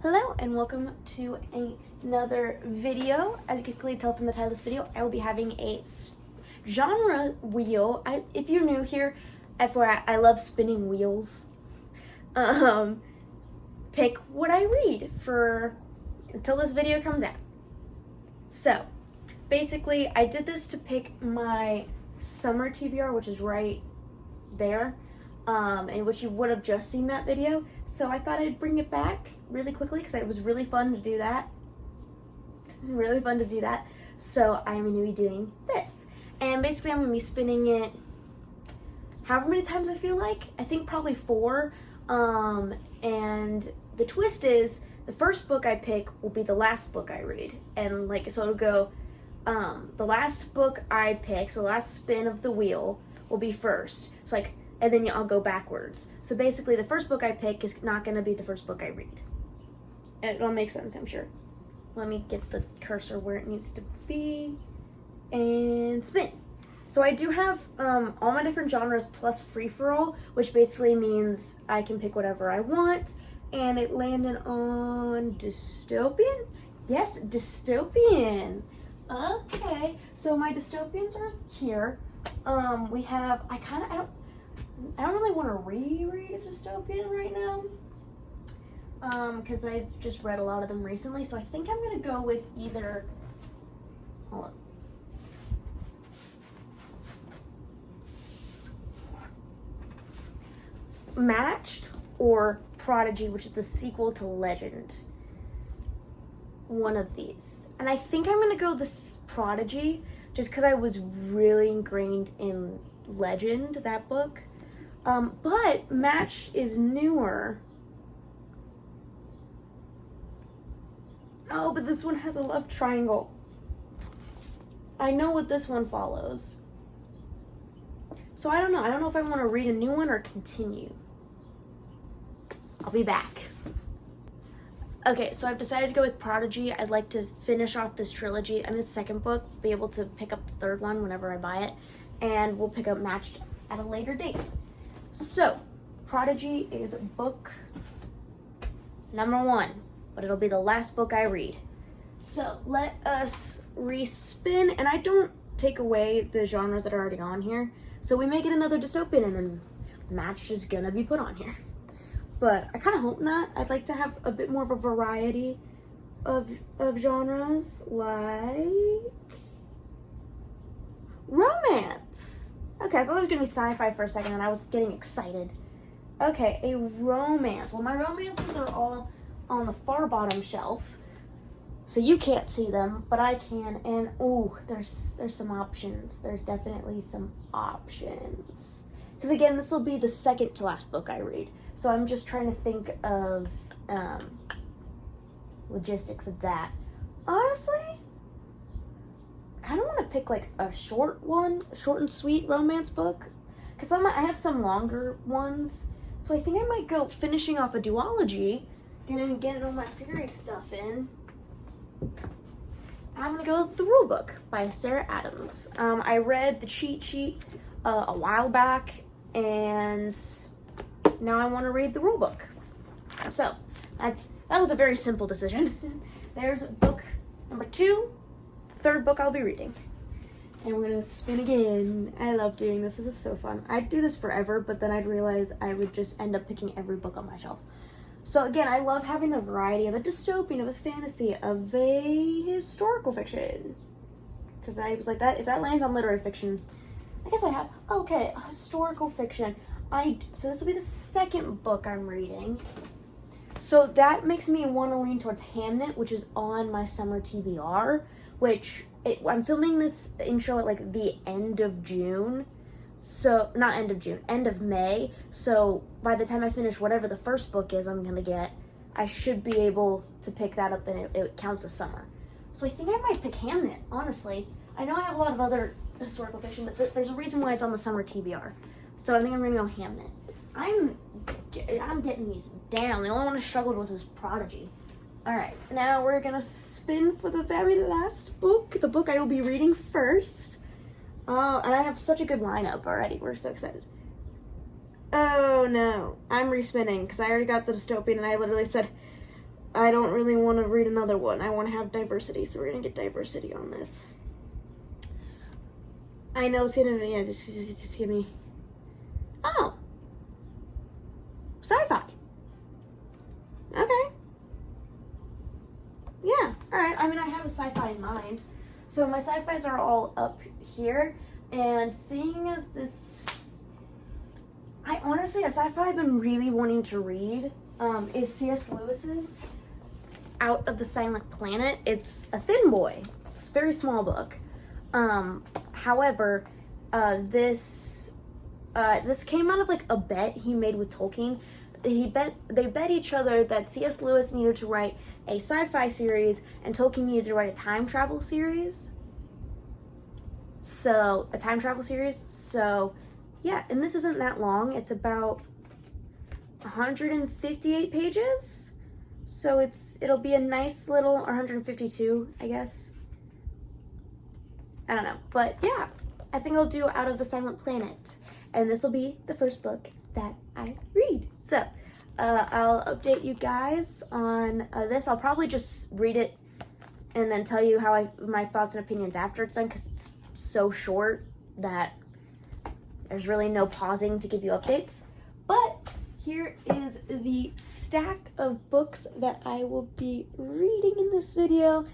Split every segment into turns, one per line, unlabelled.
Hello and welcome to another video. As you can clearly tell from the title of this video, I will be having a genre wheel. If you're new here, FYI, I love spinning wheels. Pick what I read for until this video comes out. So, basically, I did this to pick my summer TBR, which is right there. In which you would have just seen that video. So I thought I'd bring it back really quickly because it was really fun to do that. So I'm going to be doing this. And basically I'm going to be spinning it however many times I feel like. I think probably 4. And the twist is the first book I pick will be the last book I read. And so it'll go, the last book I pick, so the last spin of the wheel will be first. It's and then I'll go backwards. So basically the first book I pick is not going to be the first book I read. And it'll make sense, I'm sure. Let me get the cursor where it needs to be. And spin. So I do have all my different genres plus free-for-all, which basically means I can pick whatever I want. And it landed on dystopian? Yes, dystopian. Okay, so my dystopians are here. We have, I don't really want to reread a dystopian right now, because I've just read a lot of them recently, so I think I'm going to go with either, hold on, Matched or Prodigy, which is the sequel to Legend. One of these. And I think I'm going to go this Prodigy, just because I was really ingrained in Legend, that book. But Match is newer. Oh, but this one has a love triangle. I know what this one follows. So I don't know. I don't know if I want to read a new one or continue. I'll be back. Okay, so I've decided to go with Prodigy. I'd like to finish off this trilogy. I'm the second book, be able to pick up the third one whenever I buy it. And we'll pick up Matched at a later date. So, Prodigy is book number 1, but it'll be the last book I read. So, let us respin, and I don't take away the genres that are already on here. So we make it another dystopian, and then Match is gonna be put on here. But I kind of hope not. I'd like to have a bit more of a variety of genres, like romance. Okay, I thought it was going to be sci-fi for a second, and I was getting excited. Okay, a romance. Well, my romances are all on the far bottom shelf, so you can't see them, but I can. And, ooh, there's some options. There's definitely some options. Because, again, this will be the second to last book I read. So I'm just trying to think of logistics of that. Honestly, I kind of want to pick a short and sweet romance book. Because I have some longer ones. So I think I might go finishing off a duology, getting all my serious stuff in. I'm going to go with The Rule Book by Sarah Adams. I read the cheat sheet a while back, and now I want to read The Rule Book. So, that was a very simple decision. There's book number 2, the third book I'll be reading. And we're going to spin again. I love doing this. This is so fun. I'd do this forever, but then I'd realize I would just end up picking every book on my shelf. So again, I love having the variety of a dystopian, of a fantasy, of a historical fiction. Because I was like, that if that lands on literary fiction, I guess I have. Okay, historical fiction. So this will be the second book I'm reading. So that makes me want to lean towards Hamnet, which is on my summer TBR, I'm filming this intro at the end of June. So, not end of June, end of May. So by the time I finish whatever the first book is I'm going to get, I should be able to pick that up, and it counts as summer. So I think I might pick Hamnet, honestly. I know I have a lot of other historical fiction, but there's a reason why it's on the summer TBR. So I think I'm going to go Hamnet. I'm getting these down. The only one I struggled with was Prodigy. Alright, now we're going to spin for the very last book, the book I will be reading first. Oh, and I have such a good lineup already. We're so excited. Oh no, I'm respinning because I already got the dystopian and I literally said, I don't really want to read another one. I want to have diversity, so we're going to get diversity on this. I know it's going to be, yeah, just give me, oh, sci-fi. Okay. Yeah, alright, I mean, I have a sci-fi in mind. So my sci-fis are all up here, and seeing as this, I honestly, a sci-fi I've been really wanting to read is C.S. Lewis's Out of the Silent Planet. It's a thin boy. It's a very small book. However, this came out of like a bet he made with Tolkien. They bet each other that C.S. Lewis needed to write a sci-fi series and Tolkien needed to write a time travel series. So, a time travel series. So, yeah, and this isn't that long. It's about 158 pages. So it'll be a nice little, or 152, I guess. I don't know. But yeah, I think I'll do Out of the Silent Planet. And this will be the first book that I read. So, I'll update you guys on this. I'll probably just read it and then tell you how my thoughts and opinions after it's done, because it's so short that there's really no pausing to give you updates. But here is the stack of books that I will be reading in this video.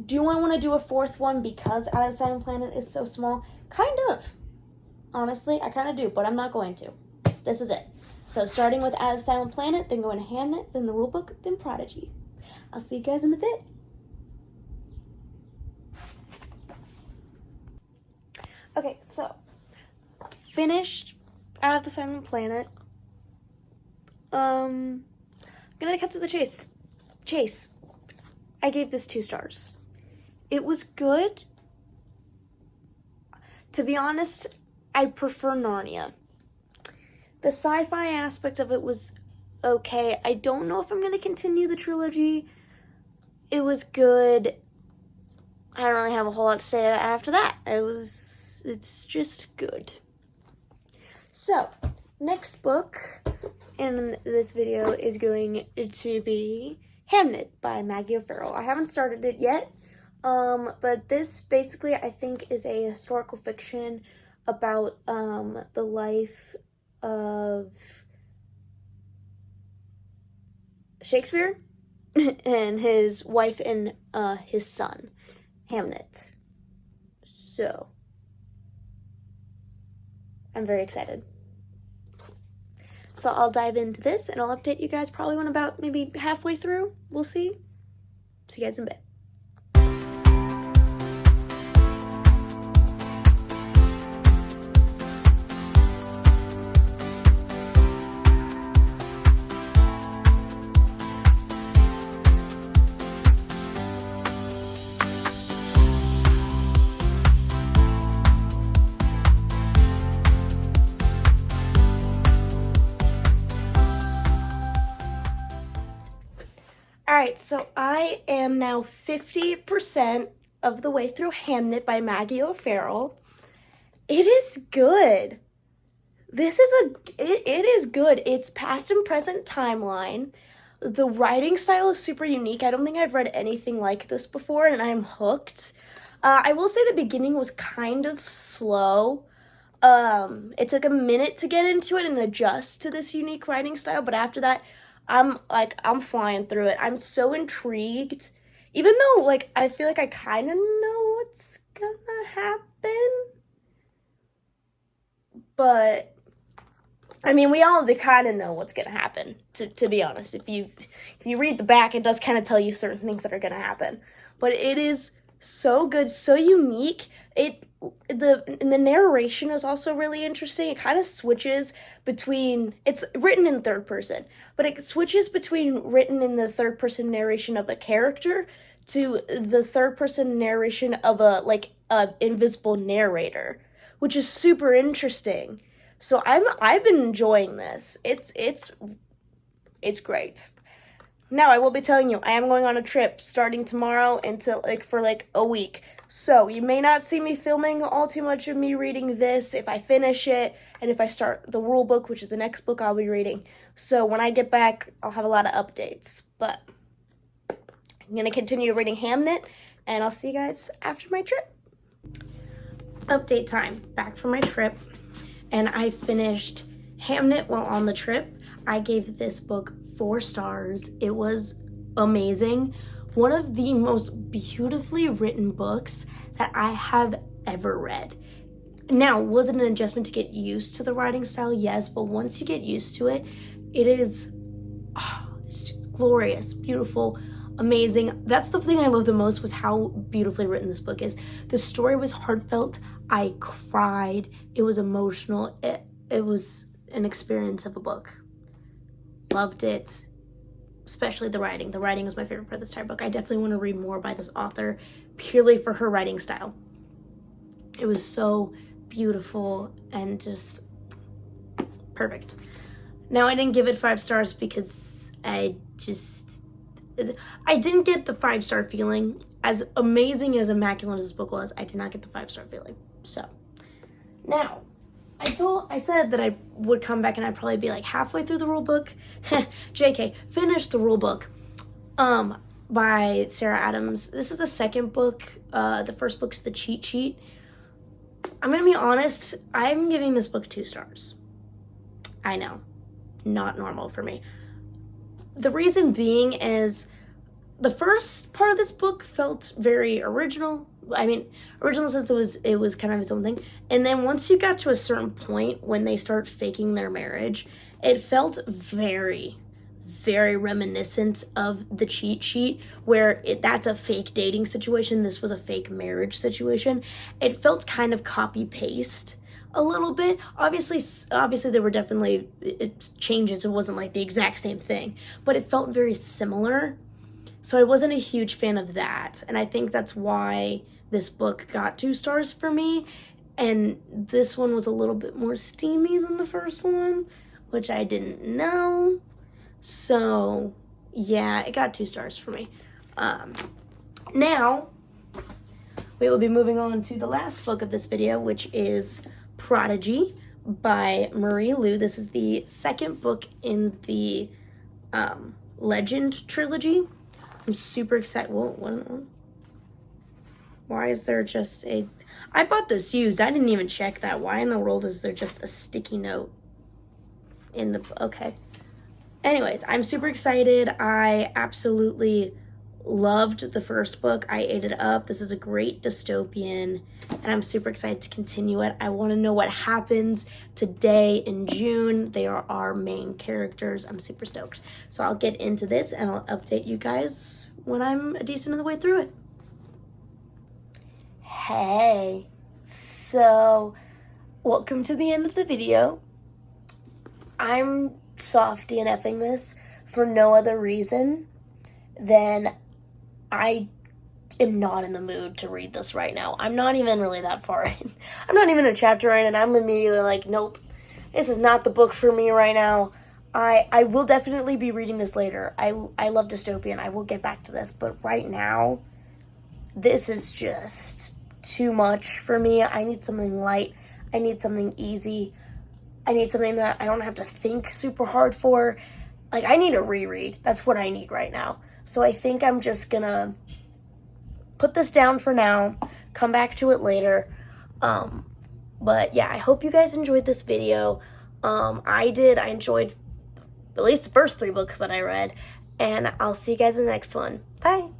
Do I want to do a fourth one because Out of the Silent Planet is so small? Kind of. Honestly, I kind of do, but I'm not going to. This is it. So starting with Out of the Silent Planet, then going to Hamnet, then the Rulebook, then Prodigy. I'll see you guys in a bit. Okay, so finished Out of the Silent Planet. Gonna cut to the chase. I gave this 2 stars. It was good. To be honest, I prefer Narnia. The sci-fi aspect of it was okay. I don't know if I'm gonna continue the trilogy. It was good. I don't really have a whole lot to say after that. It's just good. So, next book in this video is going to be Hamnet by Maggie O'Farrell. I haven't started it yet, but this basically I think is a historical fiction about the life of Shakespeare and his wife and his son, Hamnet. So, I'm very excited. So I'll dive into this and I'll update you guys probably when about maybe halfway through. We'll see. See you guys in a bit. Alright, so I am now 50% of the way through Hamnet by Maggie O'Farrell. It is good. It is good. It's past and present timeline. The writing style is super unique. I don't think I've read anything like this before, and I'm hooked. I will say the beginning was kind of slow. It took a minute to get into it and adjust to this unique writing style, but after that, I'm flying through it. I'm so intrigued. Even though, like, I feel like I kind of know what's gonna happen. But, I mean, we all kind of know what's gonna happen, to be honest. If you read the back, it does kind of tell you certain things that are gonna happen. But it is so good, so unique. The narration is also really interesting. It kind of switches between, it's written in third person, but it switches between written in the third person narration of a character to the third person narration of a invisible narrator, which is super interesting. So I've been enjoying this. It's great. Now I will be telling you, I am going on a trip starting tomorrow until for a week. So, you may not see me filming all too much of me reading this if I finish it, and if I start the rule book, which is the next book I'll be reading. So, when I get back, I'll have a lot of updates. But, I'm going to continue reading Hamnet, and I'll see you guys after my trip. Update time. Back from my trip, and I finished Hamnet while on the trip. I gave this book 4 stars. It was amazing. One of the most beautifully written books that I have ever read. Now, was it an adjustment to get used to the writing style? Yes, but once you get used to it, it is it's just glorious, beautiful, amazing. That's the thing I love the most, was how beautifully written this book is. The story was heartfelt. I cried. It was emotional. It was an experience of a book. Loved it. Especially the writing. The writing was my favorite part of this entire book. I definitely want to read more by this author purely for her writing style. It was so beautiful and just perfect. Now, I didn't give it 5 stars because I didn't get the 5-star feeling. As amazing as immaculate as this book was, I did not get the 5-star feeling. So, now, I said that I would come back and I'd probably be like halfway through the rule book. JK, finish the rule book by Sarah Adams. This is the second book. The first book's The Cheat Sheet. I'm going to be honest, I'm giving this book 2 stars. I know, not normal for me. The reason being is the first part of this book felt very original. I mean, original in the sense it was kind of its own thing. And then once you got to a certain point when they start faking their marriage, it felt very, very reminiscent of The Cheat Sheet, where that's a fake dating situation. This was a fake marriage situation. It felt kind of copy-paste a little bit. Obviously there were definitely changes. It wasn't like the exact same thing, but it felt very similar. So I wasn't a huge fan of that. And I think that's why this book got 2 stars for me. And this one was a little bit more steamy than the first one, which I didn't know. So, yeah, it got 2 stars for me. Now, we will be moving on to the last book of this video, which is Prodigy by Marie Lu. This is the second book in the Legend trilogy. I'm super excited. Why is there just a... I bought this used. I didn't even check that. Why in the world is there just a sticky note in the... Okay. Anyways, I'm super excited. I absolutely loved the first book. I ate it up. This is a great dystopian, and I'm super excited to continue it. I want to know what happens today in June. They are our main characters. I'm super stoked. So I'll get into this, and I'll update you guys when I'm a decent of the way through it. Hey, so welcome to the end of the video. I'm softy and effing this for no other reason than I am not in the mood to read this right now. I'm not even really that far in. I'm not even a chapter in, and I'm immediately like, nope, this is not the book for me right now. I will definitely be reading this later. I love dystopian. I will get back to this, but right now, this is just too much for me. I need something light. I need something easy. I need something that I don't have to think super hard for. Like, I need a reread. That's what I need right now. So I think I'm just gonna put this down for now, come back to it later. But yeah, I hope you guys enjoyed this video. I did. I enjoyed at least the first 3 books that I read. And I'll see you guys in the next one. Bye.